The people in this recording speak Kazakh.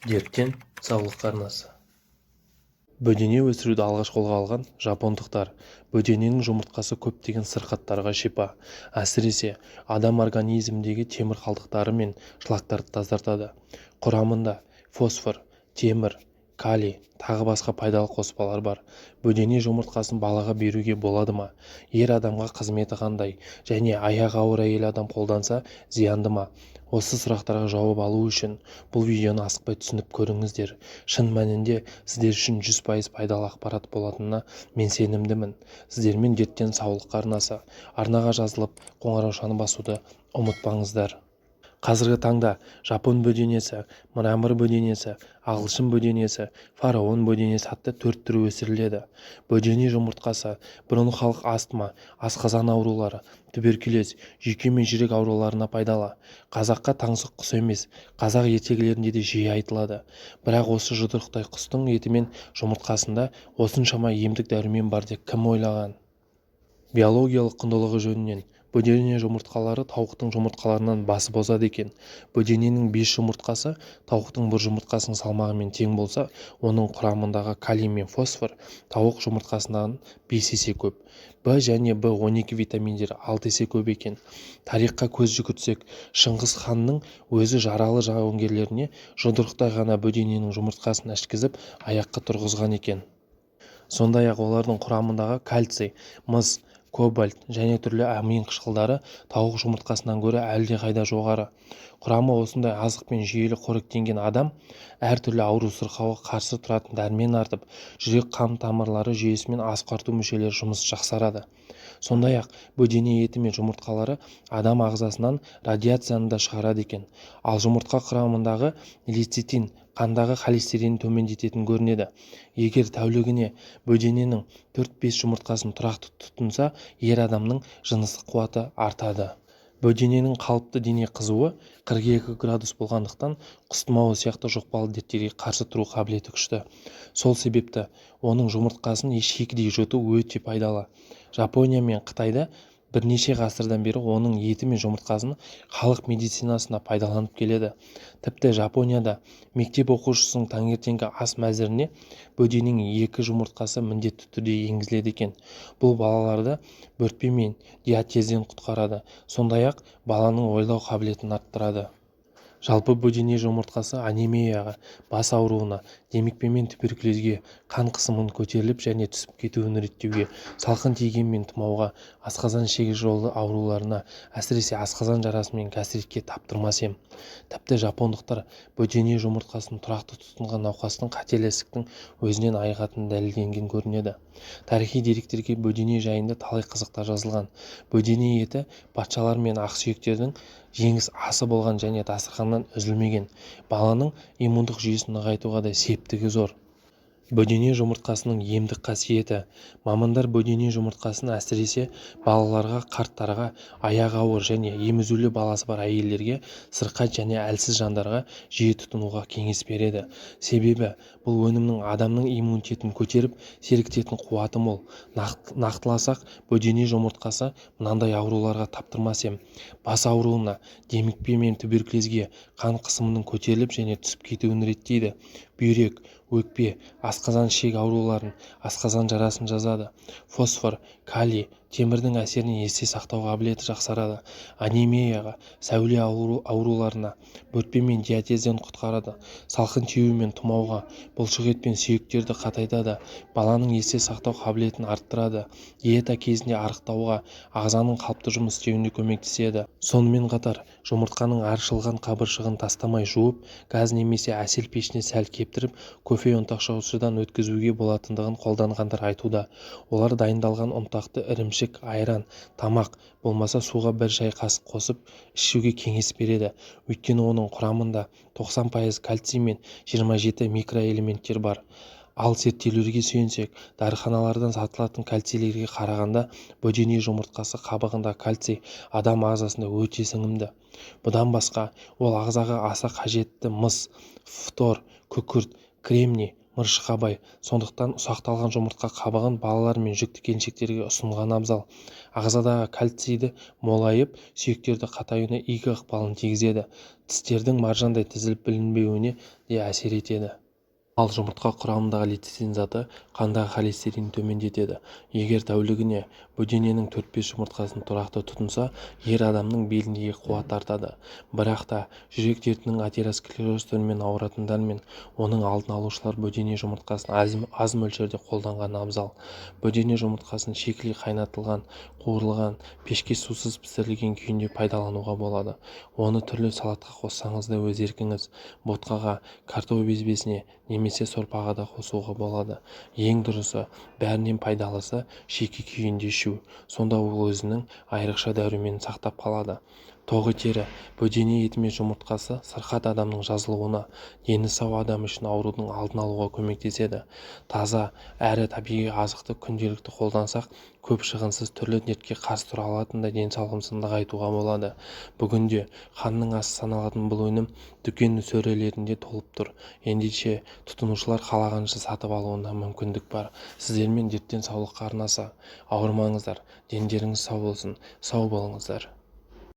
Дерттен саулыққа арнасы. Бөдене өсіруді алғаш қолға алған жапондықтар. Бөдененің жұмыртқасы көптеген сырқаттарға шипа, әсіресе адам организміндегі темір қалдықтары мен шлактарды тазартады. Құрамында фосфор, темір, калий, тағы басқа пайдалы қоспалар бар. Бөдене жұмыртқасын балаға беруге болады ма? Ер адамға қызметі қандай? Және аяғы ауыр әйел адам қолданса зиянды ма? Осы сұрақтарға жауап алу үшін бұл видеоны асықпай түсініп көріңіздер. Шын мәнінде сіздер үшін 100% пайдалы ақпарат болатынына мен сенімдімін. Сіздермен дерттен саулыққа арнасы. Арнаға жазылып, қоңыраушаны басуды ұмытпаңыздар. Қазіргі таңда жапон бөденесі, мрамор бөденесі, ағылшын бөденесі, фараон бөденесі атты 4 түрі өсіріледі. Бөдене жұмыртқасы бұрын халық астма, асқазан аурулары, туберкулез, жүйке мен жүрек ауруларына пайдалы. Қазаққа таңсық құс емес, қазақ ертегілерінде де жиі айтылады. Бірақ осы жұдырықтай құстың еті мен жұмыртқасында осыншама емдік дәрумен бар деп кім ойлаған? Биологиялық құндылығы жөнінен бөдене жұмыртқалары тауықтың жұмыртқаларынан басып озады екен. Бөдененің 5 жұмыртқасы тауықтың бір жұмыртқасының салмағымен тең болса, оның құрамындағы калий мен фосфор тауық жұмыртқасынан 5 есе көп. В және В12 витаминдері 6 есе көп екен. Тарихқа көз жүгіртсек, Шыңғыс ханның өзі жаралы жауынгерлеріне жұдырықтай ғана бөдененің жұмыртқасын ішкізіп аяққа тұрғызған екен. Сондай-ақ олардың құрамындағы кальций, мыс, кобальт және түрлі амин қышқылдары тауық жұмыртқасынан гөрі әлдеқайда жоғары. Құрамы осындай азықпен жүйелі қоректенген адам әртүрлі ауру сырқауға қарсы тұратын дәрмен артып, жүрек қан тамырлары жүйесі мен ас қорыту мүшелері жұмысы жақсарады. Сондай-ақ бөдене еті мен жұмыртқалары адам ағзасынан радиацияны да шығарады екен. Ал жұмыртқа құрамындағы лецитин қандағы холестеринді төмендететін көрінеді. Егер тәулігіне бөдененің 4-5 жұмыртқасын тұрақты тұтынса, ер адамның жыныстық қуаты артады. Бөдененің қалыпты дене қызуы 42 градус болғандықтан құс тұмауы сияқты жұқпалы дерттерге қарсы тұру қабілеті күшті. Сол себепті оның жұмыртқасын шикідей жұту өте пайдалы. Жапония мен Қытайда бірнеше ғасырдан бері оның еті мен жұмыртқасын халық медицинасына пайдаланып келеді. Тіпті Жапонияда мектеп оқушысының таңертеңгі ас мәзіріне бөдененің 2 жұмыртқасы міндетті түрде енгізіледі екен. Бұл балаларды бөртпе мен диатезден құтқарады. Сондай-ақ баланың ойлау қабілетін арттырады. Жалпы бөдене жұмыртқасы анемияға, бас ауруына, демікпе мен туберкулезге, қан қысымын көтеріліп және түсіп кетуін реттеуге, салқын тиген мен тұмауға, асқазан ішегі жолы ауруларына, әсіресе асқазан жарасы мен гастритке таптырмас ем. Тіпті жапондықтар бөдене жұмыртқасын тұрақты тұтынған науқастың қателі ісіктің өзінен айығатыны дәлелденген көрінеді. Тарихи деректерге бөдене жайында талай қызықтар жазылған. Бөдене еті патшалар мен ақсүйектердің жеңіс асы болған және дастарханнан үзілмеген. Баланың иммундық жүйесін нығайтуға да септігі зор. Бөдене жұмыртқасының емдік қасиеті. Мамандар бөдене жұмыртқасын әсіресе балаларға, қарттарға, аяғы ауыр және емізулі баласы бар әйелдерге, сырқат және әлсіз жандарға жиі тұтынуға кеңес береді. Себебі бұл өнімнің адамның иммунитетін көтеріп, сергітетін қуаты мол. Нақтыласақ, бөдене жұмыртқасы мынандай ауруларға таптырмас ем. Бас ауруына, демікпе мен туберкулезге, қан қысымының көтеріліп және түсіп кетуін реттейді. Бүйрек, өкпе, асқазан ішек ауруларын, асқазан жарасын жазады. Фосфор, калий, темірдің әсерінен есте сақтау қабілеті жақсарады. Анемияға, сәуле ауруларына, бөртпе мен диатезден құтқарады. Салқын тию мен тұмауға, бұлшық ет пен сүйектерді қатайтады. Баланың есте сақтау қабілетін арттырады. Диета кезінде арықтауға, ағзаның қалыпты жұмыс істеуіне көмектеседі. Сонымен қатар, жұмыртқаның аршылған қабыршығын тастамай жуып, газ немесе әсел пешіне сәл кептіріп, кофе ұнтақшаушыдан өткізуге болатындығын қолданғандар айтуда. Олар дайындалған ұнтақты ірімшік, айран, тамақ, болмаса суға бір шай қасық қосып ішуге кеңес береді. Өйткені оның құрамында 90% кальций мен 27 микроэлементтер бар. Ал зерттеулерге сүйенсек, дәріханалардан сатылатын кальцийлерге қарағанда бөдене жұмыртқасы қабығында кальций адам ағзасында өте сіңімді. Бұдан басқа, ол ағзаға аса қажетті мыс, фтор, күкірт, кремний, мыршыққа бай. Сондықтан ұсақталған жұмыртқа қабығын балалар мен жүкті келіншектерге ұсынған абзал. Ағзадағы кальцийді молайып, сүйектерді қатаюына игі ықпалын тигізеді. Тістердің маржандай тізіліп білінбеуіне де әсер етеді. Ал жұмыртқа құрамындағы лецитин заты қандағы холестеринді төмендетеді. Егер тәулігіне бөдененің 4-5 жұмыртқасын тұрақты тұтынса, ер адамның беліндегі қуат артады. Бірақ та жүрек дертінің атеросклероз түрімен ауыратындар мен оның алдын алушылар бөдене жұмыртқасын аз мөлшерде қолданған абзал. Бөдене жұмыртқасын шикілі қайнатылған, қуырылған, пешке сусыз пісірілген күйінде пайдалануға болады. Оны түрлі салатқа қоссаңыз да өз еркіңіз. Ботқаға, картоп безбесіне немесе сорпаға да қосуға болады. Ең дұрысы, бәрінен пайдалысы шикі күйінде ішу. Сонда ол өзінің айрықша дәруменін сақтап қалады. Тоғы тері, бөдене еті мен жұмыртқасы сырқат адамның жазылуына, дені сау адам үшін аурудың алдын алуға көмектеседі. Таза әрі табиғи азықты күнделікті қолдансақ, көп шығынсыз түрлі дертке қарсы тұра алатындай денсаулығымызды нығайтуға болады. Бүгінде ханның асы саналатын бұл өнім дүкен сөрелерінде толып тұр. Ендеше тұтынушылар қалағанша сатып алуына мүмкіндік бар. Сіздермен дерттен саулыққа арнасы. Ауырмаңыздар, дендеріңіз сау болсын, сау болыңыздар.